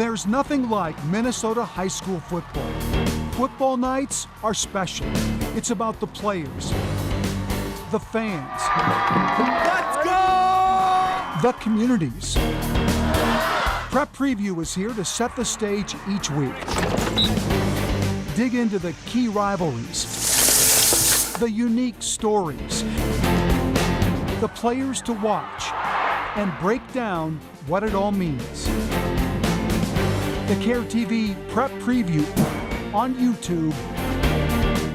There's nothing like Minnesota high school football. Football nights are special. It's about the players, the fans, let's go! The communities. Prep Preview is here to set the stage each week. Dig into the key rivalries, the unique stories, the players to watch, and break down what it all means. The CARE TV Prep Preview on YouTube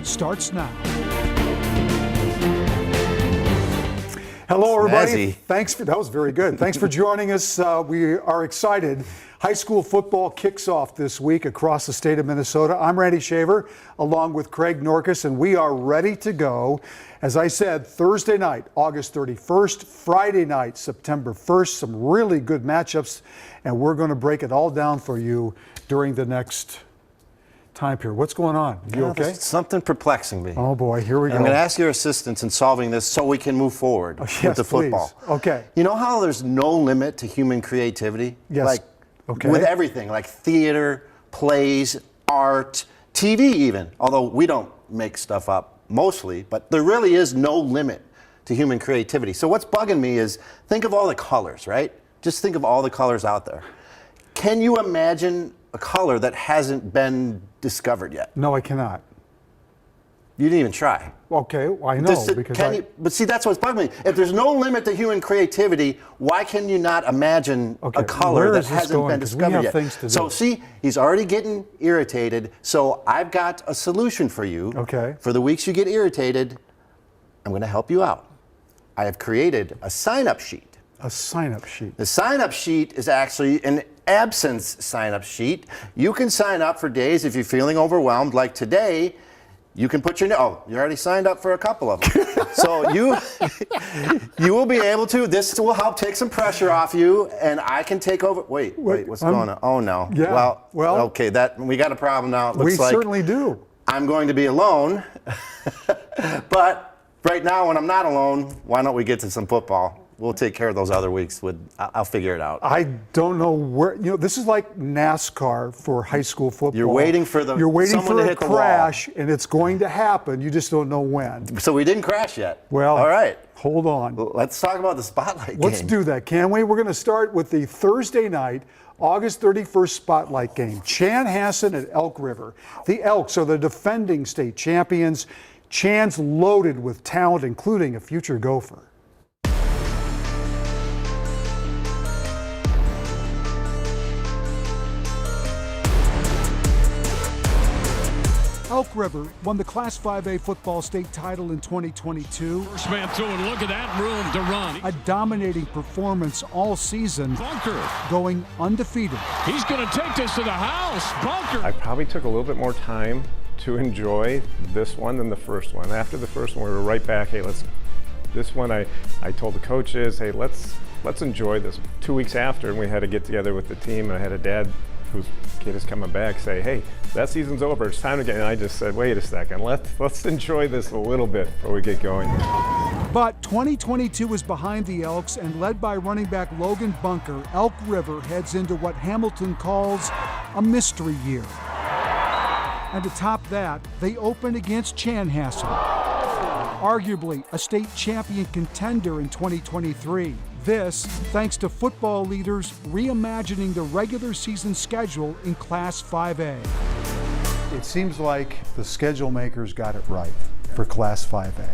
starts now. Hello, everybody. Snazzy. That was very good. Thanks for joining us. We are excited. High school football kicks off this week across the state of Minnesota. I'm Randy Shaver, along with Craig Norkus, and we are ready to go. As I said, Thursday night, August 31st, Friday night, September 1st, some really good matchups, and we're going to break it all down for you during the next time period. What's going on? You okay? Something perplexing me. Oh boy, here we go. I'm going to ask your assistance in solving this so we can move forward with the football. Please. Okay. You know how there's no limit to human creativity? Yes. Like, okay. With everything, like theater, plays, art, TV even, although we don't make stuff up mostly, but there really is no limit to human creativity. So what's bugging me is think of all the colors, right? Just think of all the colors out there. Can you imagine a color that hasn't been discovered yet? No, I cannot. You didn't even try. Okay, well, I know because but see, that's what's bugging me. If there's no limit to human creativity, why can you not imagine a color that hasn't been discovered yet? Things to do. So see, he's already getting irritated. So I've got a solution for you. Okay. For the weeks you get irritated, I'm going to help you out. I have created a sign-up sheet. A sign-up sheet. The sign-up sheet is actually an absence sign-up sheet. You can sign up for days if you're feeling overwhelmed, like today. You can put your name. Oh, you already signed up for a couple of them. So you will be able to. This will help take some pressure off you, and I can take over. Wait, what's going on? Oh no. Yeah. Well. Okay, we got a problem now. It looks we like certainly do. I'm going to be alone, but right now when I'm not alone, why don't we get to some football? We'll take care of those other weeks. I'll figure it out. I don't know where. This is like NASCAR for high school football. You're waiting for a crash, and it's going to happen. You just don't know when. So we didn't crash yet. Well, all right. Hold on. Let's talk about the Spotlight game. Let's do that, can we? We're going to start with the Thursday night, August 31st Spotlight game. Chanhassen at Elk River. The Elks are the defending state champions. Chan's loaded with talent, including a future Gopher. Elk River won the Class 5A football state title in 2022. First man through, and look at that room to run. A dominating performance all season, Bunker going undefeated. He's going to take this to the house. Bunker. I probably took a little bit more time to enjoy this one than the first one. After the first one, we were right back. Hey, this one, I told the coaches, hey, let's enjoy this. 2 weeks after, and we had to get together with the team, and I had a dad whose kid is coming back say, hey, that season's over, it's time to get, and I just said, wait a second, let's enjoy this a little bit before we get going. But 2022 is behind the Elks, and led by running back Logan Bunker, Elk River heads into what Hamilton calls a mystery year. And to top that, they open against Chanhassen, arguably a state champion contender in 2023. This, thanks to football leaders reimagining the regular season schedule in Class 5A. It seems like the schedule makers got it right for Class 5A.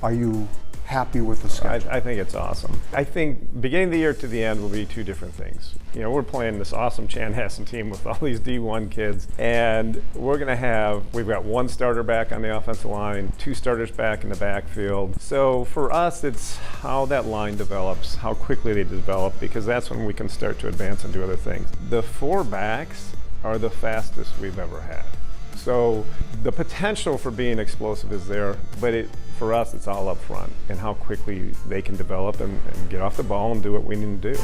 Are you happy with the schedule? I think it's awesome. I think beginning of the year to the end will be two different things. We're playing this awesome Chanhassen team with all these D1 kids, and we've got one starter back on the offensive line, two starters back in the backfield. So for us, it's how that line develops, how quickly they develop, because that's when we can start to advance and do other things. The four backs are the fastest we've ever had. So the potential for being explosive is there, but for us, it's all up front and how quickly they can develop and get off the ball and do what we need to do.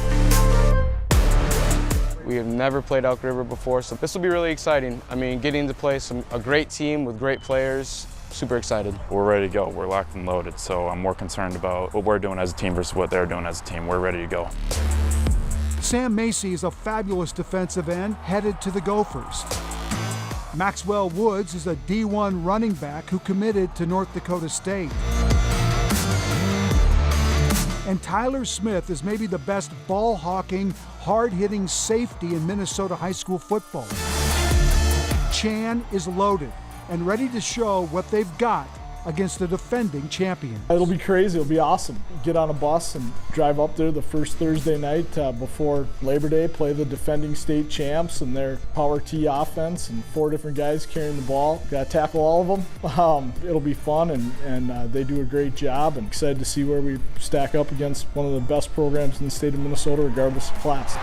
We have never played Elk River before, so this will be really exciting. I mean, getting to play a great team with great players, super excited. We're ready to go. We're locked and loaded, so I'm more concerned about what we're doing as a team versus what they're doing as a team. We're ready to go. Sam Macy is a fabulous defensive end headed to the Gophers. Maxwell Woods is a D1 running back who committed to North Dakota State. And Tyler Smith is maybe the best ball-hawking, hard-hitting safety in Minnesota high school football. Chan is loaded and ready to show what they've got against the defending champion. It'll be crazy. It'll be awesome. Get on a bus and drive up there the first Thursday night before Labor Day, play the defending state champs and their power T offense, and 4 different guys carrying the ball. Got to tackle all of them. It'll be fun, and they do a great job, and excited to see where we stack up against one of the best programs in the state of Minnesota, regardless of class.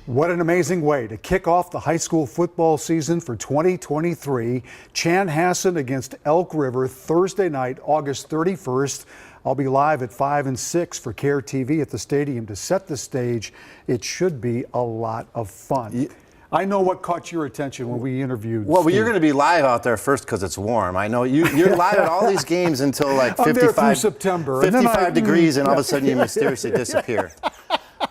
What an amazing way to kick off the high school football season for 2023. Chanhassen against Elk River Thursday night, August 31st. I'll be live at 5 and 6 for CARE TV at the stadium to set the stage. It should be a lot of fun. I know what caught your attention when we interviewed Well, Steve. you're going to be live out there first because it's warm. I know you're live at all these games until like I'm there 55, through September, and then 55 degrees, and all of a sudden you mysteriously disappear.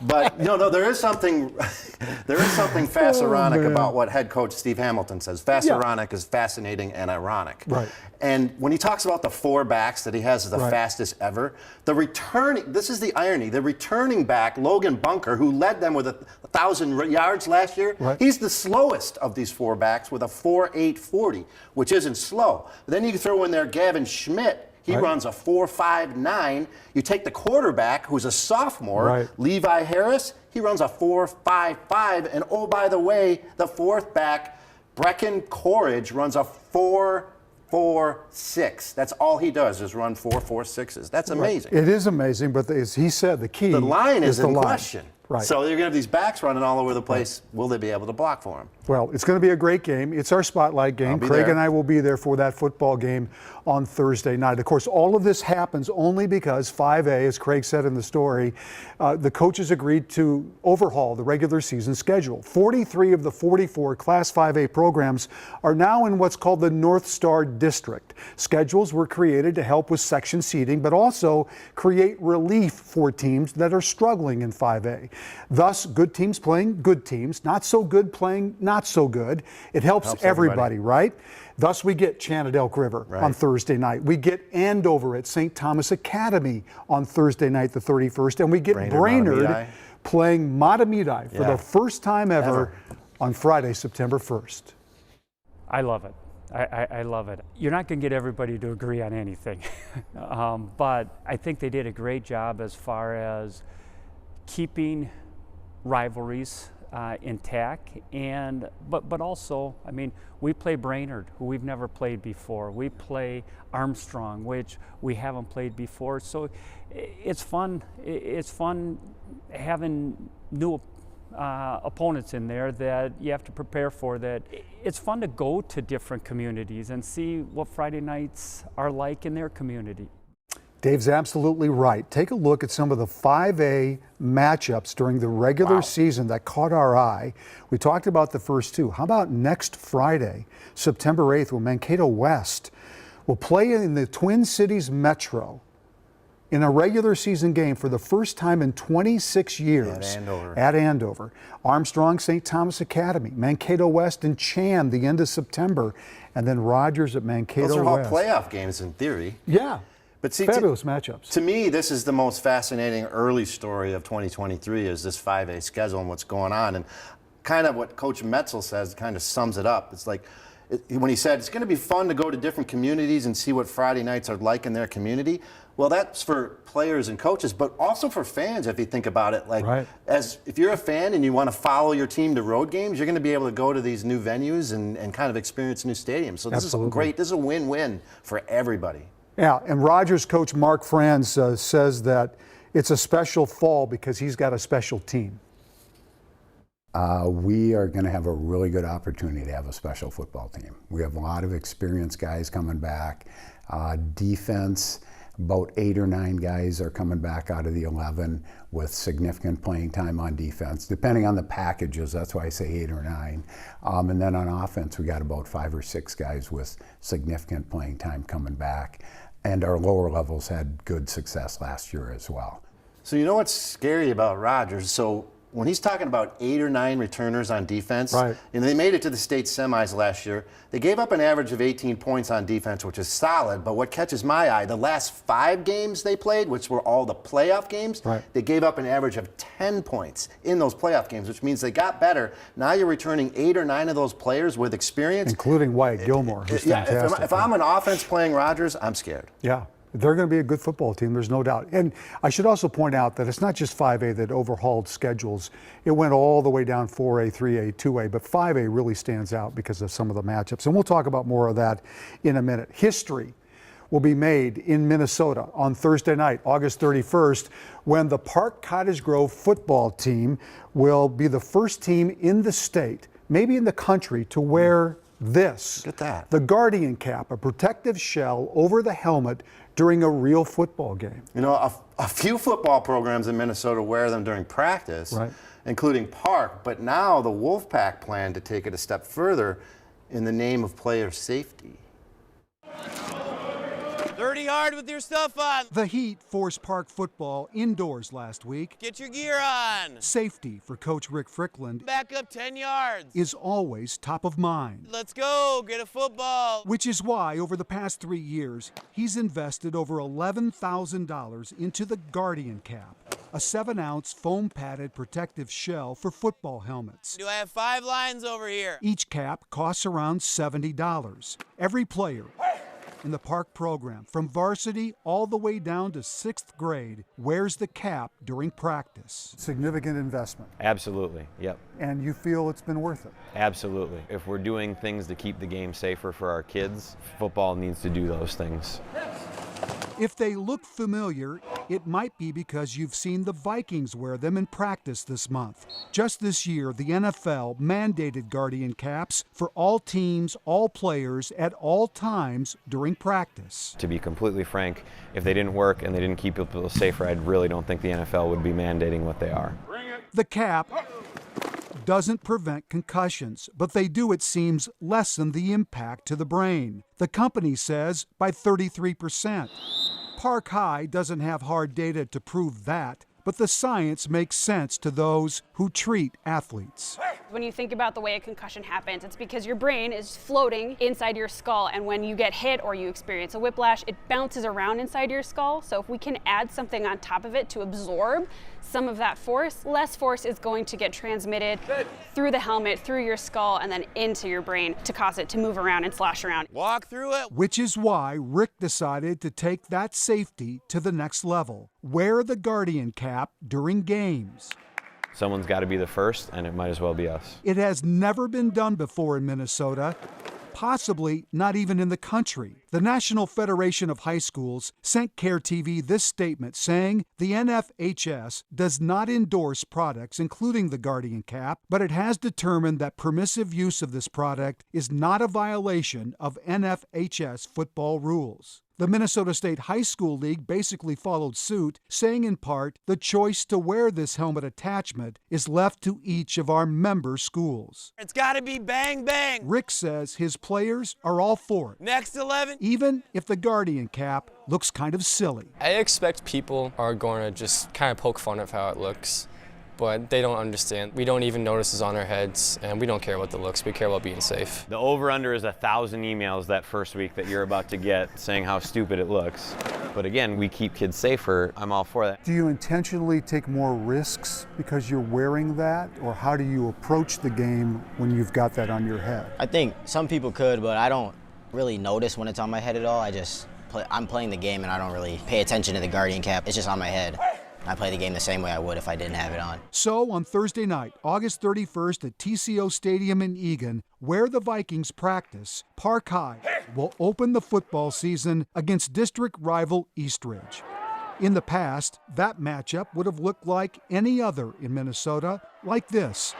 But no, there is something fasironic about what head coach Steve Hamilton says. Fasironic is fascinating and ironic. Right. And when he talks about the 4 backs that he has as the fastest ever, this is the irony, the returning back, Logan Bunker, who led them with 1,000 yards last year, he's the slowest of these 4 backs with a 4.840, which isn't slow. But then you throw in there Gavin Schmidt. He runs a 4.59. You take the quarterback, who's a sophomore, Levi Harris, he runs a 4.55. And oh, by the way, the 4th back, Brecken Courage, runs a 4.46. That's all he does is run 4.46s. That's amazing. It is amazing, but as he said, the key The line is the in line. question. Right. So you're going to have these backs running all over the place. Will they be able to block for him? Well, it's going to be a great game. It's our spotlight game. Craig and I will be there for that football game on Thursday night. Of course, all of this happens only because 5A, as Craig said in the story, the coaches agreed to overhaul the regular season schedule. 43 of the 44 Class 5A programs are now in what's called the North Star District. Schedules were created to help with section seating, but also create relief for teams that are struggling in 5A. Thus, good teams playing good teams, not so good playing not so good. It helps everybody, right? Thus, we get Chan at Elk River on Thursday night. We get Andover at St. Thomas Academy on Thursday night, the 31st. And we get Brainerd playing Matamidi for the first time ever on Friday, September 1st. I love it. I love it. You're not going to get everybody to agree on anything. But I think they did a great job as far as keeping rivalries intact, but also, I mean, we play Brainerd, who we've never played before. We play Armstrong, which we haven't played before. So it's fun. It's fun having new opponents in there that you have to prepare for. That it's fun to go to different communities and see what Friday nights are like in their community. Dave's absolutely right. Take a look at some of the 5A matchups during the regular season that caught our eye. We talked about the first 2. How about next Friday, September 8th, when Mankato West will play in the Twin Cities Metro in a regular season game for the first time in 26 years at Andover. Armstrong, St. Thomas Academy, Mankato West and Chan the end of September, and then Rogers at Mankato West. Those are all playoff games in theory. Yeah. But see, fabulous matchups. To me, this is the most fascinating early story of 2023 is this 5A schedule and what's going on. And kind of what Coach Metzel says kind of sums it up. It's like when he said it's going to be fun to go to different communities and see what Friday nights are like in their community. Well, that's for players and coaches, but also for fans if you think about it. Like, as if you're a fan and you want to follow your team to road games, you're going to be able to go to these new venues and kind of experience new stadiums. So this is great. This is a win-win for everybody. Yeah, and Rogers coach Mark Franz says that it's a special fall because he's got a special team. We are going to have a really good opportunity to have a special football team. We have a lot of experienced guys coming back. Defense, about 8 or 9 guys are coming back out of the 11 with significant playing time on defense, depending on the packages. That's why I say 8 or 9. And then on offense, we got about 5 or 6 guys with significant playing time coming back. And our lower levels had good success last year as well. So you know what's scary about Rodgers? So when he's talking about 8 or 9 returners on defense, Right. and they made it to the state semis last year, they gave up an average of 18 points on defense, which is solid. But what catches my eye, the last 5 games they played, which were all the playoff games, Right. they gave up an average of 10 points in those playoff games, which means they got better. Now you're returning 8 or 9 of those players with experience. Including Wyatt Gilmore, who's Yeah, fantastic. if I'm an offense playing Rodgers, I'm scared. Yeah, they're going to be a good football team, there's no doubt. And I should also point out that it's not just 5A that overhauled schedules. It went all the way down 4A, 3A, 2A, but 5A really stands out because of some of the matchups. And we'll talk about more of that in a minute. History will be made in Minnesota on Thursday night, August 31st, when the Park Cottage Grove football team will be the first team in the state, maybe in the country, to wear this. Look at that. The Guardian Cap, a protective shell over the helmet during a real football game. You know, a few football programs in Minnesota wear them during practice, Right. including Park, but now the Wolfpack plan to take it a step further in the name of player safety. 30 hard with your stuff on. The Heat forced Park football indoors last week. Get your gear on. Safety for Coach Rick Frickland Back up 10 yards. is always top of mind, Let's go. Get a football. which is why over the past 3 years, he's invested over $11,000 into the Guardian Cap, a 7-ounce foam-padded protective shell for football helmets. Do I have 5 lines over here? Each cap costs around $70. Every player in the Park program, from varsity all the way down to 6th grade, wears the cap during practice. Significant investment, Absolutely, yep, and you feel it's been worth it. absolutely. If we're doing things to keep the game safer for our kids, football needs to do those things. If they look familiar, it might be because you've seen the Vikings wear them in practice this month. Just this year, the NFL mandated Guardian caps for all teams, all players, at all times during practice. To be completely frank, if they didn't work and they didn't keep people safer, I really don't think the NFL would be mandating what they are. The cap doesn't prevent concussions, but they do, it seems, lessen the impact to the brain. The company says by 33%. Park High doesn't have hard data to prove that, but the science makes sense to those who treat athletes. When you think about the way a concussion happens, it's because your brain is floating inside your skull, and when you get hit or you experience a whiplash, it bounces around inside your skull. So if we can add something on top of it to absorb some of that force, less force is going to get transmitted through the helmet, through your skull, and then into your brain to cause it to move around and slosh around. Walk through it. Which is why Rick decided to take that safety to the next level. Wear the Guardian cap during games. Someone's got to be the first, and it might as well be us. It has never been done before in Minnesota, possibly not even in the country. The National Federation of High Schools sent CARE TV this statement saying the NFHS does not endorse products including the Guardian cap, but it has determined that permissive use of this product is not a violation of NFHS football rules. The Minnesota State High School League basically followed suit, saying in part, the choice to wear this helmet attachment is left to each of our member schools. It's got to be bang, bang. Rick says his players are all for it, Next 11. even if the Guardian cap looks kind of silly. I expect people are going to just kind of poke fun of how it looks, but they don't understand. We don't even notice it's on our heads, and we don't care about the looks. We care about being safe. The over-under is 1,000 emails that first week that you're about to get saying how stupid it looks. But again, we keep kids safer. I'm all for that. Do you intentionally take more risks because you're wearing that, or how do you approach the game when you've got that on your head? I think some people could, but I don't really notice when it's on my head at all. I'm playing the game and I don't really pay attention to the Guardian cap. It's just on my head. I play the game the same way I would if I didn't have it on. So on Thursday night, August 31st at TCO Stadium in Eagan, where the Vikings practice, Park High will open the football season against district rival Eastridge. In the past, that matchup would have looked like any other in Minnesota, like this.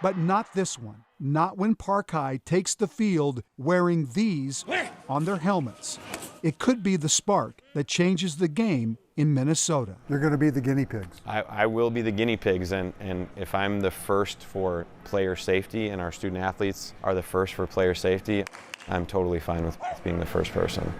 But not this one. Not when Park High takes the field wearing these on their helmets. It could be the spark that changes the game in Minnesota. You're going to be the guinea pigs. I will be the guinea pigs, and if I'm the first for player safety and our student athletes are the first for player safety, I'm totally fine with being the first person.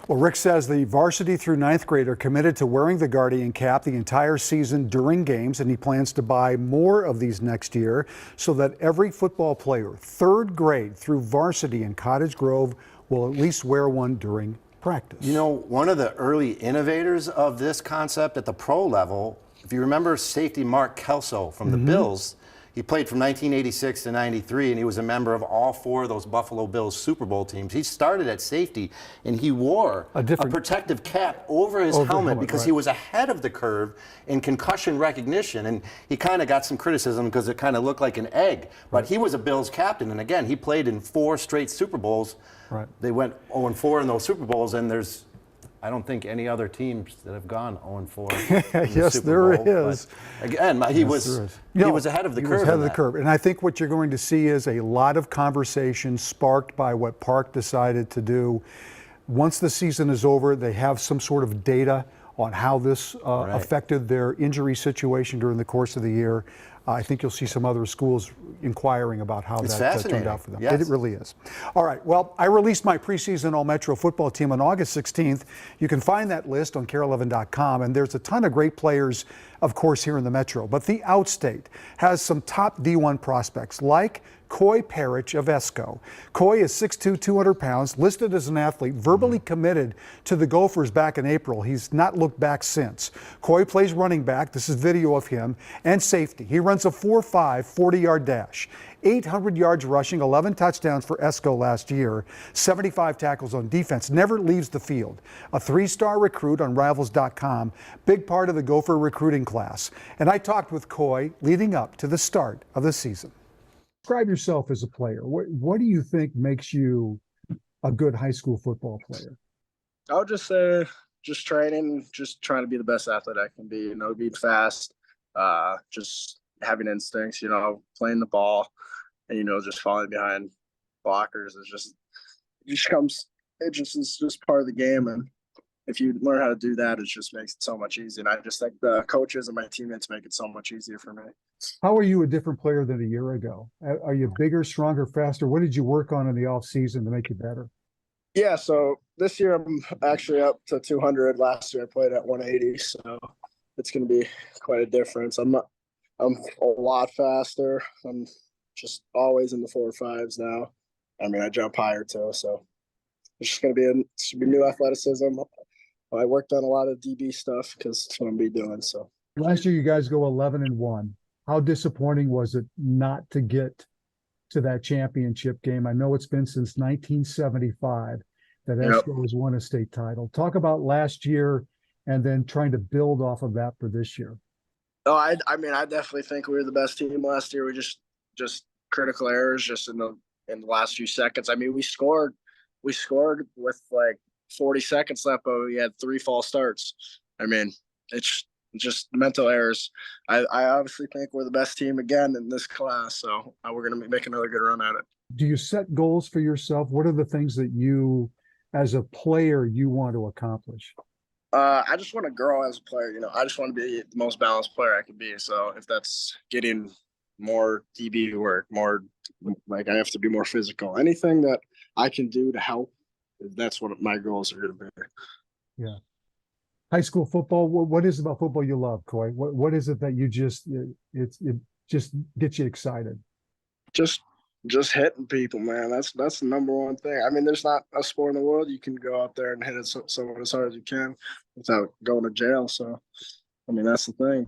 Well, Rick says the varsity through 9th grade are committed to wearing the Guardian cap the entire season during games, and he plans to buy more of these next year so that every football player, 3rd grade through varsity in Cottage Grove, will at least wear one during practice. You know, one of the early innovators of this concept at the pro level, if you remember safety Mark Kelso from the Bills, he played from 1986 to 93, and he was a member of all 4 of those Buffalo Bills Super Bowl teams. He started at safety, and he wore a protective cap over his helmet because he was ahead of the curve in concussion recognition, and he kind of got some criticism because it kind of looked like an egg. But he was a Bills captain, and again, he played in 4 straight Super Bowls. They went 0-4 in those Super Bowls, and I don't think any other teams that have gone 0-4. Yes, there is. Again, he was ahead of the curve. He was ahead of the curve. And I think what you're going to see is a lot of conversation sparked by what Park decided to do. Once the season is over, they have some sort of data on how this affected their injury situation during the course of the year. I think you'll see some other schools inquiring about how that turned out for them. Yes. It really is. All right, well, I released my preseason All-Metro football team on August 16th. You can find that list on KARE11.com, and there's a ton of great players, of course, here in the Metro. But the Outstate has some top D1 prospects, like Coy Parrish of Esco. Coy is 6'2", 200 pounds, listed as an athlete, verbally committed to the Gophers back in April. He's not looked back since. Coy plays running back, this is video of him, and safety. He runs a 4.5 40-yard dash. 800 yards rushing, 11 touchdowns for Esco last year, 75 tackles on defense, never leaves the field. A 3-star recruit on Rivals.com, big part of the Gopher recruiting class. And I talked with Coy leading up to the start of the season. Describe yourself as a player. What do you think makes you a good high school football player? I would just say just training, just trying to be the best athlete I can be, being fast, just having instincts, playing the ball and, just falling behind blockers is it's just part of the game. And if you learn how to do that, it just makes it so much easier. And I just think the coaches and my teammates make it so much easier for me. How are you a different player than a year ago? Are you bigger, stronger, faster? What did you work on in the off season to make you better? Yeah, so this year I'm actually up to 200. Last year I played at 180, so it's going to be quite a difference. I'm a lot faster. I'm just always in the 4.5s now. I mean, I jump higher too, so it's just going to be new athleticism. I worked on a lot of DB stuff because that's what I'm going to be doing. So last year you guys go 11-1. How disappointing was it not to get to that championship game? I know it's been since 1975 that Esco has won a state title. Talk about last year and then trying to build off of that for this year. Oh, I mean, I definitely think we were the best team last year. We just critical errors just in the last few seconds. I mean, we scored with like 40 seconds left, but we had 3 false starts. I mean, it's just mental errors. I obviously think we're the best team again in this class, so we're going to make another good run at it. Do you set goals for yourself? What are the things that you, as a player, you want to accomplish? I just want to grow as a player. I just want to be the most balanced player I can be. So if that's getting more DB work, more like I have to be more physical, anything that I can do to help, that's what my goals are going to be. Yeah. High school football. What is it about football you love, Coy? What is it that you it just gets you excited? Just hitting people, man. That's the number one thing. I mean, there's not a sport in the world you can go out there and hit someone as hard as you can without going to jail. So, I mean, that's the thing.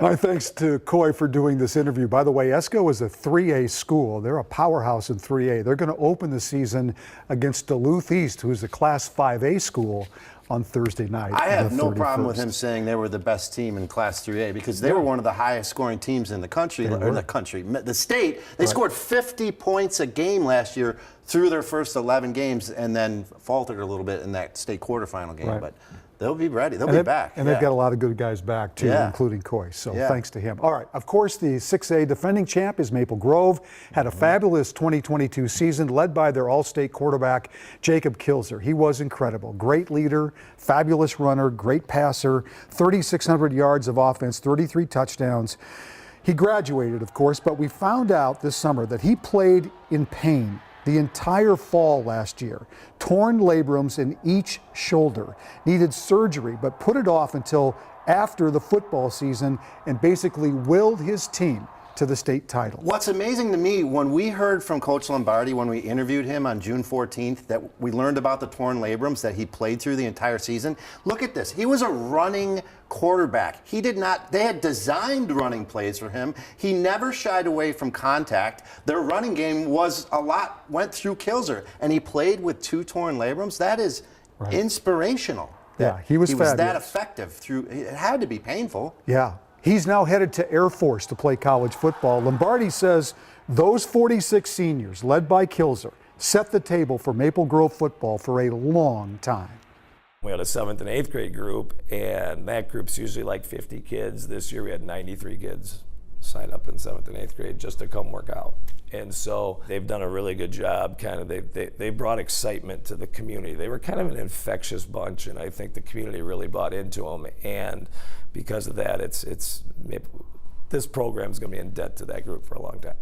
My thanks to Coy for doing this interview. By the way, Esco is a 3A school. They're a powerhouse in 3A. They're going to open the season against Duluth East, who's a Class 5A school, on Thursday night. I have no problem with him saying they were the best team in Class 3A because they were one of the highest scoring teams in the country, the state. They scored 50 points a game last year through their first 11 games and then faltered a little bit in that state quarterfinal game. But they'll be ready. They'll be back. And they've got a lot of good guys back, too, including Coy. So thanks to him. All right. Of course, the 6A defending champ is Maple Grove. Had a fabulous 2022 season led by their all-state quarterback, Jacob Kilzer. He was incredible. Great leader, fabulous runner, great passer, 3,600 yards of offense, 33 touchdowns. He graduated, of course, but we found out this summer that he played in pain the entire fall last year. Torn labrums in each shoulder. Needed surgery, but put it off until after the football season and basically willed his team to the state title. What's amazing to me, when we heard from Coach Lombardi when we interviewed him on June 14th, that we learned about the torn labrums that he played through the entire season. Look at this. He was a running quarterback. They had designed running plays for him. He never shied away from contact. Their running game went through Kilzer, and he played with 2 torn labrums. That is inspirational. Yeah, he was fabulous. That effective it had to be painful. Yeah. He's now headed to Air Force to play college football. Lombardi says those 46 seniors, led by Kilzer, set the table for Maple Grove football for a long time. We had a 7th and 8th grade group, and that group's usually like 50 kids. This year we had 93 kids sign up in 7th and 8th grade just to come work out. And so they've done a really good job. They brought excitement to the community. They were kind of an infectious bunch, and I think the community really bought into them. And because of that, this program is going to be in debt to that group for a long time.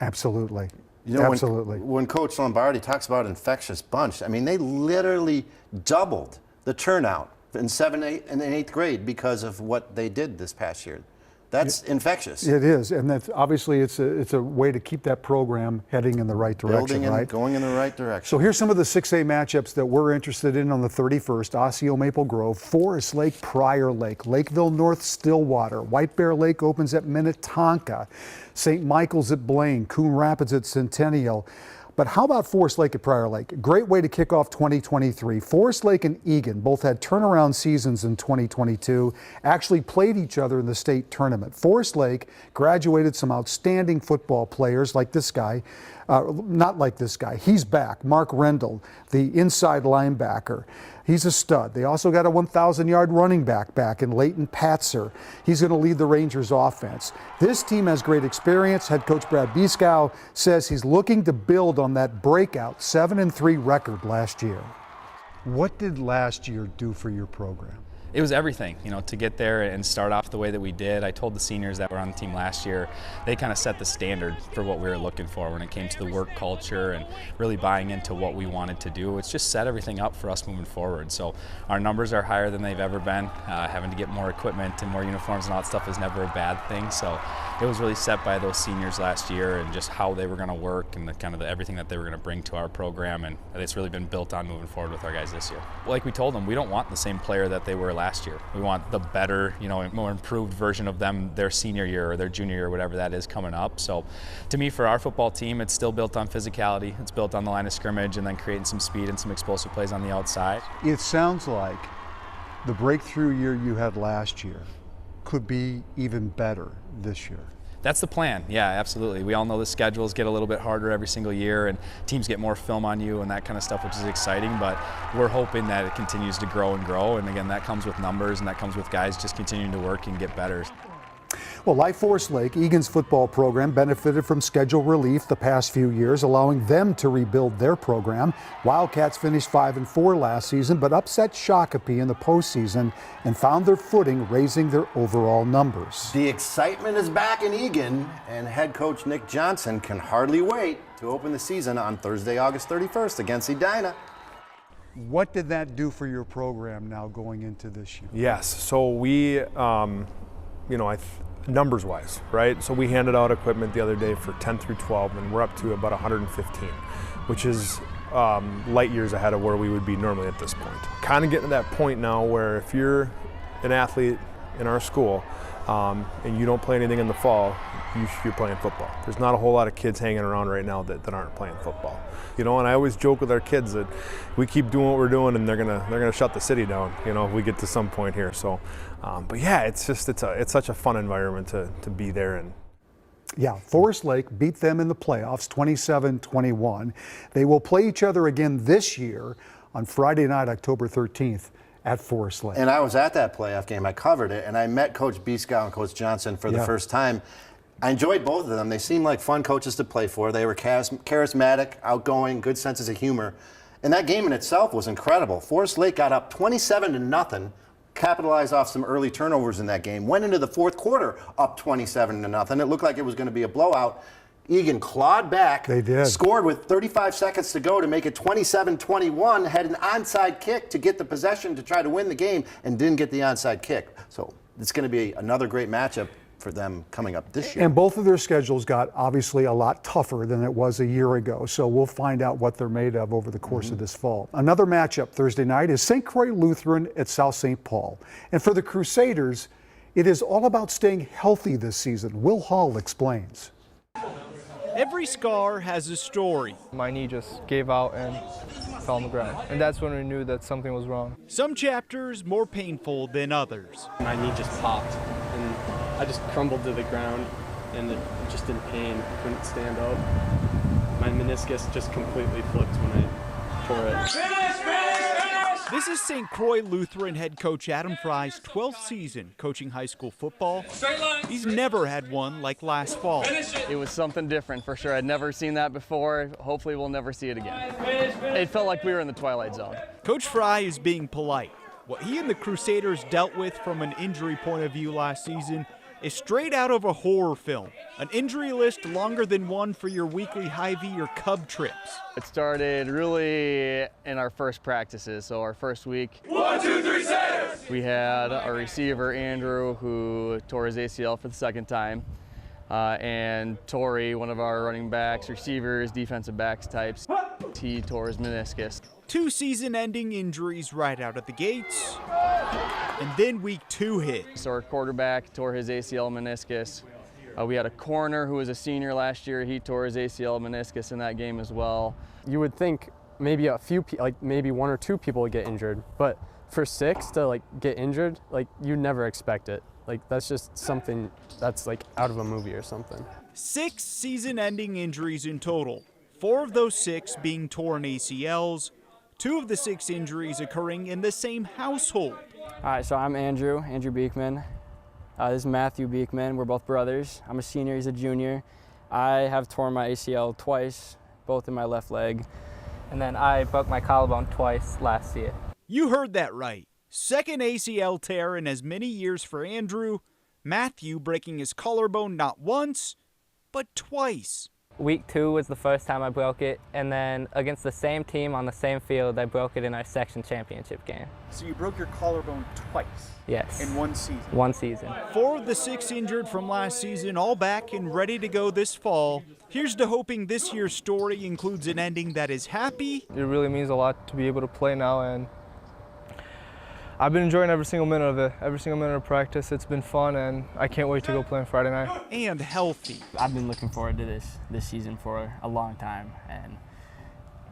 Absolutely. Absolutely. When Coach Lombardi talks about infectious bunch, I mean, they literally doubled the turnout in 7th, 8th, and 8th grade because of what they did this past year. That's infectious. It is, and that's obviously it's a way to keep that program heading in the right direction, right? Going in the right direction. So here's some of the 6A matchups that we're interested in on the 31st. Osseo Maple Grove, Forest Lake Prior Lake, Lakeville North Stillwater, White Bear Lake opens at Minnetonka, St. Michael's at Blaine, Coon Rapids at Centennial. But how about Forest Lake at Prior Lake? Great way to kick off 2023. Forest Lake and Egan both had turnaround seasons in 2022, actually played each other in the state tournament. Forest Lake graduated some outstanding football players like this guy, not like this guy, he's back, Mark Rendell, the inside linebacker. He's a stud. They also got a 1,000-yard running back in Leighton Patzer. He's going to lead the Rangers offense. This team has great experience. Head coach Brad Bieskow says he's looking to build on that breakout 7-3 record last year. What did last year do for your program? It was everything, to get there and start off the way that we did. I told the seniors that were on the team last year, they kind of set the standard for what we were looking for when it came to the work culture and really buying into what we wanted to do. It's just set everything up for us moving forward. So our numbers are higher than they've ever been. Having to get more equipment and more uniforms and all that stuff is never a bad thing. So it was really set by those seniors last year and just how they were going to work and everything that they were going to bring to our program. And it's really been built on moving forward with our guys this year. Like we told them, we don't want the same player that they were last year. We want the better, more improved version of them their senior year or their junior year, whatever that is coming up. So to me, for our football team, it's still built on physicality. It's built on the line of scrimmage and then creating some speed and some explosive plays on the outside. It sounds like the breakthrough year you had last year could be even better this year. That's the plan, yeah, absolutely. We all know the schedules get a little bit harder every single year and teams get more film on you and that kind of stuff, which is exciting, but we're hoping that it continues to grow and grow, and again, that comes with numbers and that comes with guys just continuing to work and get better. Well, like Forest Lake, Egan's football program benefited from schedule relief the past few years, allowing them to rebuild their program. Wildcats finished 5-4 last season, but upset Shakopee in the postseason and found their footing, raising their overall numbers. The excitement is back in Egan, and head coach Nick Johnson can hardly wait to open the season on Thursday, August 31st against Edina. What did that do for your program now going into this year? Yes, so we, numbers-wise, right? So we handed out equipment the other day for 10 through 12, and we're up to about 115, which is light years ahead of where we would be normally at this point. Kind of getting to that point now where if you're an athlete in our school and you don't play anything in the fall, you're playing football. There's not a whole lot of kids hanging around right now that aren't playing football. And I always joke with our kids that we keep doing what we're doing and they're gonna shut the city down, if we get to some point here. So, but yeah, it's such a fun environment to be there in. Yeah, Forest Lake beat them in the playoffs 27-21. They will play each other again this year on Friday night, October 13th. At Forest Lake. And I was at that playoff game. I covered it, and I met Coach Bieskow and Coach Johnson for the first time. I enjoyed both of them. They seemed like fun coaches to play for. They were charismatic, outgoing, good senses of humor. And that game in itself was incredible. Forest Lake got up 27-0, capitalized off some early turnovers in that game, went into the fourth quarter up 27-0. It looked like it was going to be a blowout. Egan clawed back. They did. Scored with 35 seconds to go to make it 27-21. Had an onside kick to get the possession to try to win the game and didn't get the onside kick. So it's going to be another great matchup for them coming up this year. And both of their schedules got obviously a lot tougher than it was a year ago. So we'll find out what they're made of over the course of this fall. Another matchup Thursday night is St. Croix Lutheran at South St. Paul. And for the Crusaders, it is all about staying healthy this season. Will Hall explains. Every scar has a story. My knee just gave out and fell on the ground. And that's when we knew that something was wrong. Some chapters more painful than others. My knee just popped and I just crumbled to the ground and it just in pain. Couldn't stand up. My meniscus just completely flipped when I tore it. This is St. Croix Lutheran head coach Adam Fry's 12th season coaching high school football. He's never had one like last fall. It was something different for sure. I'd never seen that before. Hopefully we'll never see it again. It felt like we were in the twilight zone. Coach Fry is being polite. What he and the Crusaders dealt with from an injury point of view last season is straight out of a horror film. An injury list longer than one for your weekly Hy-Vee or Cub trips. It started really in our first practices. So our first week, 1, 2, 3, set! We had our receiver, Andrew, who tore his ACL for the second time. And Torrey, one of our running backs, receivers, defensive backs types, he tore his meniscus. 2 season-ending injuries right out of the gates, and then week 2 hit. So our quarterback tore his ACL meniscus. We had a corner who was a senior last year. He tore his ACL meniscus in that game as well. You would think maybe a few, like maybe 1 or 2 people would get injured, but for 6 to like get injured, like you never expect it. Like that's just something that's like out of a movie or something. 6 season-ending injuries in total. 4 of those 6 being torn ACLs. 2 of the 6 injuries occurring in the same household. All right, so I'm Andrew Beekman. This is Matthew Beekman. We're both brothers. I'm a senior, he's a junior. I have torn my ACL twice, both in my left leg. And then I broke my collarbone twice last year. You heard that right. 2nd ACL tear in as many years for Andrew. Matthew breaking his collarbone not once, but twice. Week 2 was the first time I broke it, and then against the same team on the same field, I broke it in our section championship game. So you broke your collarbone twice? Yes. In 1 season? 1 season. 4 of the 6 injured from last season, all back and ready to go this fall. Here's to hoping this year's story includes an ending that is happy. It really means a lot to be able to play now, and I've been enjoying every single minute of it, every single minute of practice. It's been fun, and I can't wait to go play on Friday night. And healthy. I've been looking forward to this season for a long time, and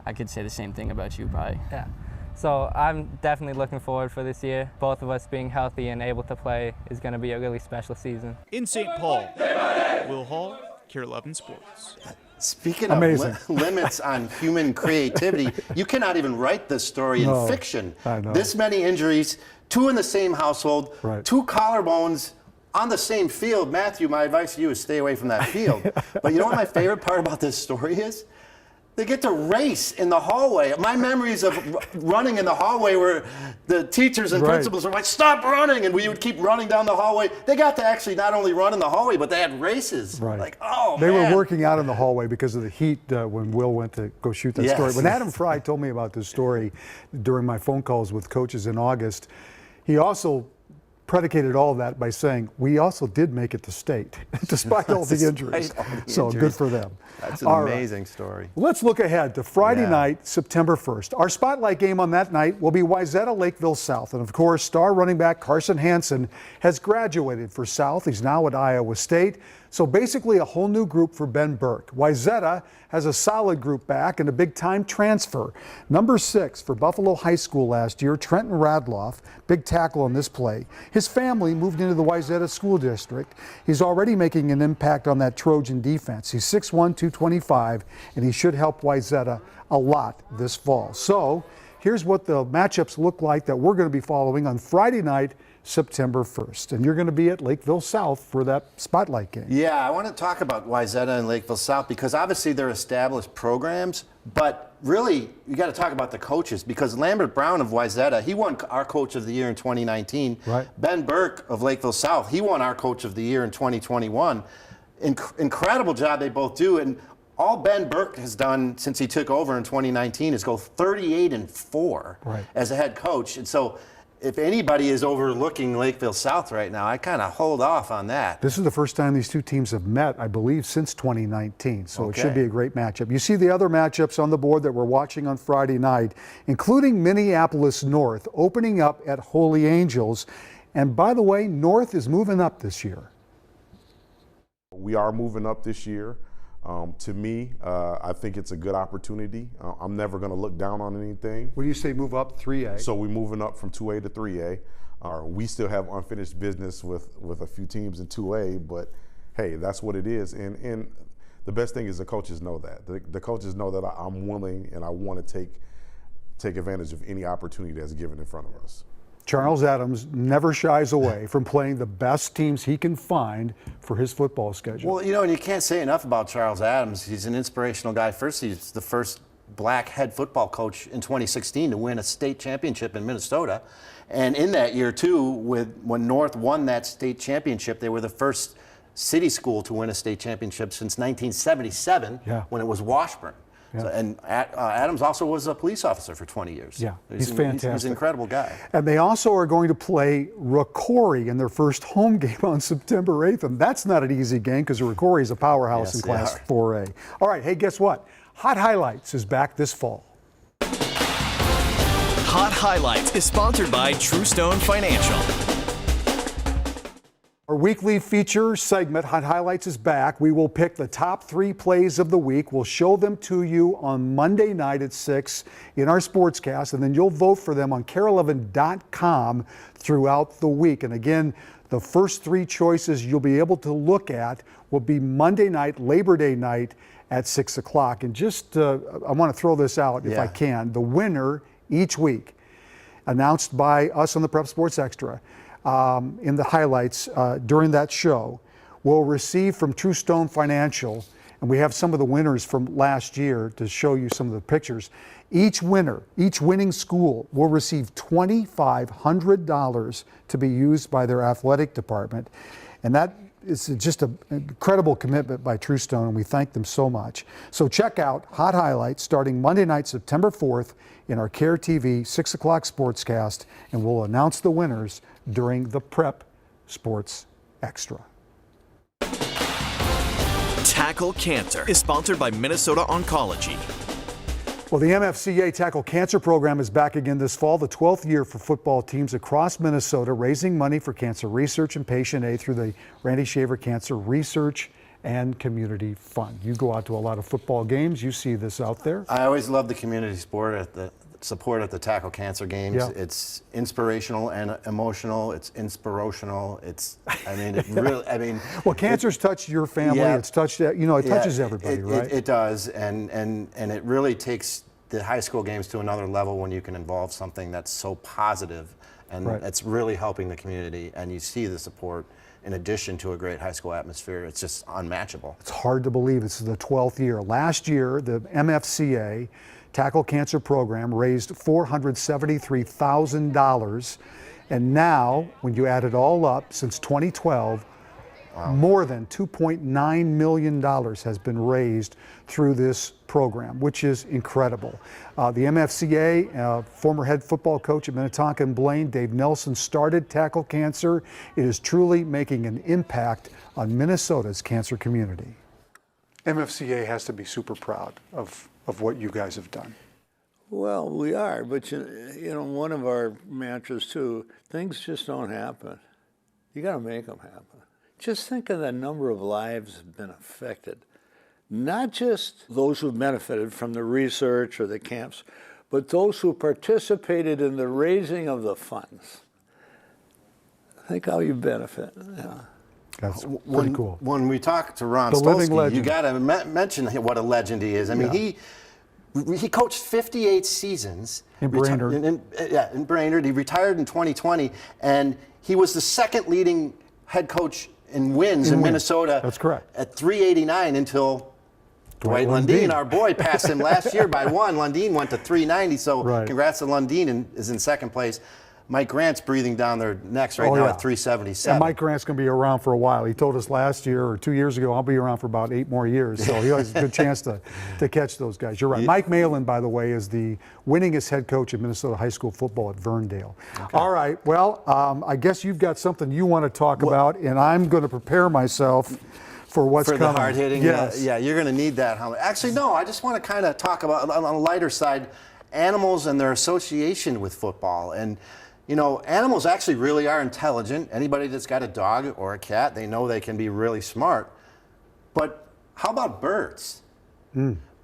I could say the same thing about you, probably. Yeah. So I'm definitely looking forward for this year. Both of us being healthy and able to play is going to be a really special season. In St. Paul, Will Hall, KARE 11 Sports. Speaking of limits on human creativity, you cannot even write this story in fiction. I know. This many injuries, 2 in the same household, 2 collarbones on the same field. Matthew, my advice to you is stay away from that field. But you know what my favorite part about this story is? They get to race in the hallway. My memories of running in the hallway where the teachers and principals were like, stop running, and we would keep running down the hallway. They got to actually not only run in the hallway, but they had races. Like, oh, They man. were working out in the hallway because of the heat when Will went to go shoot that story. When Adam Fry told me about this story during my phone calls with coaches in August, he also predicated all of that by saying, we also did make it to state, despite all the injuries. So good for them. That's an amazing story. Let's look ahead to Friday night, September 1st. Our spotlight game on that night will be Wayzata Lakeville South. And of course, star running back Carson Hansen has graduated for South. He's now at Iowa State. So basically a whole new group for Ben Burke. Wayzata has a solid group back and a big-time transfer. Number 6 for Buffalo High School last year, Trenton Radloff, big tackle on this play. His family moved into the Wayzata School District. He's already making an impact on that Trojan defense. He's 6'1", 225, and he should help Wayzata a lot this fall. So here's what the matchups look like that we're going to be following on Friday night, September 1st. And you're going to be at Lakeville South for that spotlight game. Yeah, I want to talk about Wayzata and Lakeville South because obviously they're established programs, but really you got to talk about the coaches because Lambert Brown of Wayzata, he won our Coach of the Year in 2019. Ben Burke of Lakeville South, he won our Coach of the Year in 2021. incredible job they both do. And all Ben Burke has done since he took over in 2019 is go 38-4 as a head coach. And so if anybody is overlooking Lakeville South right now, I kind of hold off on that. This is the first time these two teams have met, I believe, since 2019, so it should be a great matchup. You see the other matchups on the board that we're watching on Friday night, including Minneapolis North opening up at Holy Angels. And by the way, North is moving up this year. We are moving up this year. To me, I think it's a good opportunity. I'm never going to look down on anything. When you say move up, 3A? So we're moving up from 2A to 3A. We still have unfinished business with a few teams in 2A, but hey, that's what it is. And the best thing is the coaches know that. The coaches know that I'm willing and I want to take advantage of any opportunity that's given in front of us. Charles Adams never shies away from playing the best teams he can find for his football schedule. Well, you know, and you can't say enough about Charles Adams. He's an inspirational guy. First, he's the first black head football coach in 2016 to win a state championship in Minnesota. And in that year, too, when North won that state championship, they were the first city school to win a state championship since 1977 when it was Washburn. Yeah. So, and Adams also was a police officer for 20 years. Yeah, he's fantastic. He's an incredible guy. And they also are going to play Rocori in their first home game on September 8th. And that's not an easy game because Rocori is a powerhouse in Class 4A. All right, hey, guess what? Hot Highlights is back this fall. Hot Highlights is sponsored by Truestone Financial. Our weekly feature segment, Hot Highlights, is back. We will pick the top 3 plays of the week. We'll show them to you on Monday night at 6 in our sportscast, and then you'll vote for them on KARE11.com throughout the week. And again, the first 3 choices you'll be able to look at will be Monday night, Labor Day night at 6 o'clock. And just, I want to throw this out if I can. The winner each week, announced by us on the Prep Sports Extra, in the highlights during that show, will receive from Truestone Financial, and we have some of the winners from last year to show you some of the pictures. Each winner, each winning school will receive $2,500 to be used by their athletic department, and that is just an incredible commitment by Truestone, and we thank them so much. So check out Hot Highlights starting Monday night, September 4th in our KARE TV 6 o'clock sportscast, and we'll announce the winners during the Prep Sports Extra. Tackle Cancer is sponsored by Minnesota Oncology. Well, the MFCA Tackle Cancer Program is back again this fall, the 12th year for football teams across Minnesota, raising money for cancer research and patient aid through the Randy Shaver Cancer Research and Community Fund. You go out to a lot of football games, you see this out there. I always love the community support at the Tackle Cancer games. Yeah. It's inspirational and emotional. It's inspirational. Well, cancer's touched your family. Yeah. It's touched, it touches everybody, right? It does, and it really takes the high school games to another level when you can involve something that's so positive, and it's really helping the community, and you see the support in addition to a great high school atmosphere. It's just unmatchable. It's hard to believe this is the 12th year. Last year, the MFCA Tackle Cancer Program raised $473,000, and now, when you add it all up, since 2012, more than $2.9 million has been raised through this program, which is incredible. The MFCA, former head football coach at Minnetonka and Blaine, Dave Nelson, started Tackle Cancer. It is truly making an impact on Minnesota's cancer community. MFCA has to be super proud of what you guys have done. Well, we are, but you know, one of our mantras too, things just don't happen. You got to make them happen. Just think of the number of lives that have been affected. Not just those who benefited from the research or the camps, but those who participated in the raising of the funds. Think how you benefit. Yeah. That's pretty cool. When we talk to Ron The living Stolsky, legend. you got to mention what a legend he is. I mean, he coached 58 seasons. In Brainerd. In Brainerd. He retired in 2020, and he was the second leading head coach in wins in Minnesota. That's correct. At 389 until Dwight Lundeen, our boy, passed him last year by 1. Lundeen went to 390, so congrats to Lundeen and is in second place. Mike Grant's breathing down their necks right now at 377. And Mike Grant's going to be around for a while. He told us last year or 2 years ago, I'll be around for about 8 more years. So he has a good chance to catch those guys. You're right. Mike Malin, by the way, is the winningest head coach in Minnesota high school football at Verndale. Okay. All right. Well, I guess you've got something you want to talk about, and I'm going to prepare myself for what's coming. For the hard hitting? Yes. Yeah, you're going to need that helmet. Actually, no, I just want to kind of talk about, on a lighter side, animals and their association with football. And you know, animals actually really are intelligent. Anybody that's got a dog or a cat, they know they can be really smart. But how about birds?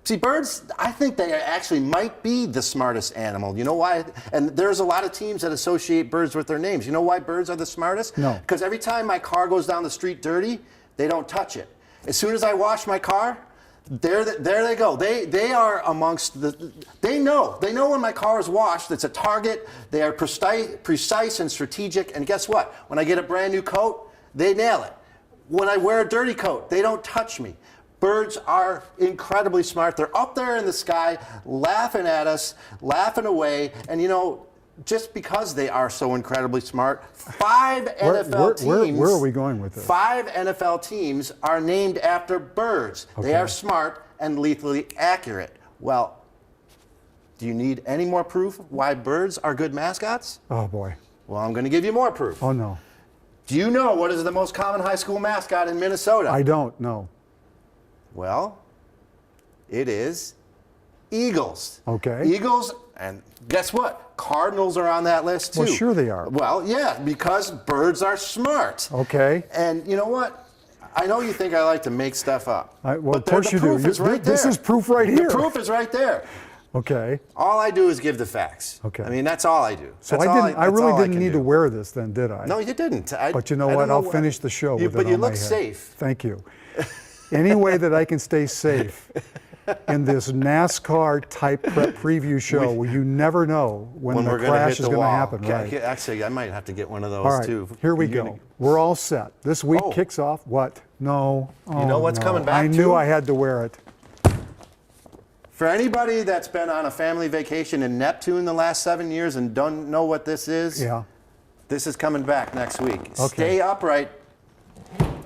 See, birds, I think they actually might be the smartest animal. You know why? And there's a lot of teams that associate birds with their names. You know why birds are the smartest? No. Because every time my car goes down the street dirty, they don't touch it. As soon as I wash my car, there they go. They are amongst the. They know when my car is washed. It's a target. They are precise and strategic. And guess what? When I get a brand new coat, they nail it. When I wear a dirty coat, they don't touch me. Birds are incredibly smart. They're up there in the sky, laughing at us, laughing away. And you know, just because they are so incredibly smart, 5 NFL teams. Where are we going with this? 5 NFL teams are named after birds. Okay. They are smart and lethally accurate. Well, do you need any more proof why birds are good mascots? Oh, boy. Well, I'm going to give you more proof. Oh, no. Do you know what is the most common high school mascot in Minnesota? I don't know. Well, it is Eagles. Okay. Eagles, and guess what? Cardinals are on that list too. Well, sure they are. Well, yeah, because birds are smart. Okay. And you know what? I know you think I like to make stuff up. Well, but of course the you do. proof is right This there. is proof right here. The proof is right there. Okay. All I do is give the facts. Okay. I mean, that's all I do. So That's I really all I didn't can need do. to wear this then, did I? No, you didn't. But you know I what? don't I'll know finish the show with it but on you my look head. safe. Thank you. Any way that I can stay safe in this NASCAR type prep preview show where you never know when the we're gonna crash hit is the going to wall. happen, right? Actually, I might have to get one of those All right, too. here we You're go. gonna- We're all set. This week kicks off what? No. You know what's no. coming back I knew too? I had to wear it. For anybody that's been on a family vacation in Neptune the last 7 years and don't know what this is, this is coming back next week. Okay. Stay upright,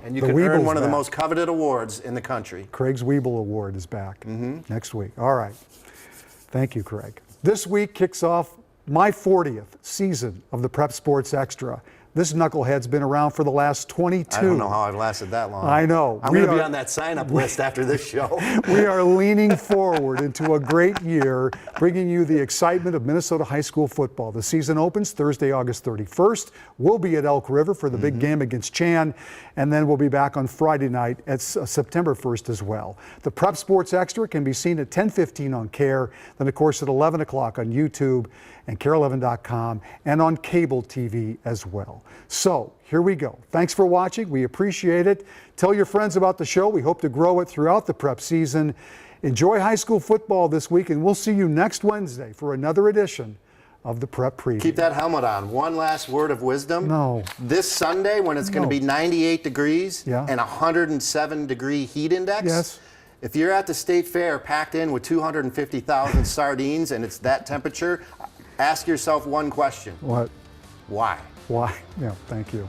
and you The can earn Weeble's one of the back. most coveted awards in the country. Craig's Weeble Award is back next week. All right. Thank you, Craig. This week kicks off my 40th season of the Prep Sports Extra. This knucklehead's been around for the last 22. I don't know how I've lasted that long. I know. I'm going to be on that sign-up list after this show. We are leaning forward into a great year, bringing you the excitement of Minnesota high school football. The season opens Thursday, August 31st. We'll be at Elk River for the big game against Chan, and then we'll be back on Friday night at September 1st as well. The Prep Sports Extra can be seen at 10:15 on CARE, then of course at 11 o'clock on YouTube and care11.com and on cable TV as well. So here we go. Thanks for watching. We appreciate it. Tell your friends about the show. We hope to grow it throughout the prep season. Enjoy high school football this week, and we'll see you next Wednesday for another edition of the Prep Preview. Keep that helmet on. One last word of wisdom. No. This Sunday, when it's going to be 98 degrees Yeah. and 107-degree heat index, Yes. if you're at the state fair packed in with 250,000 sardines and it's that temperature, ask yourself one question. What? Why? Why? Yeah, thank you.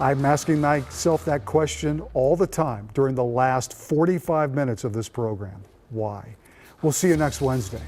I'm asking myself that question all the time during the last 45 minutes of this program. Why? We'll see you next Wednesday.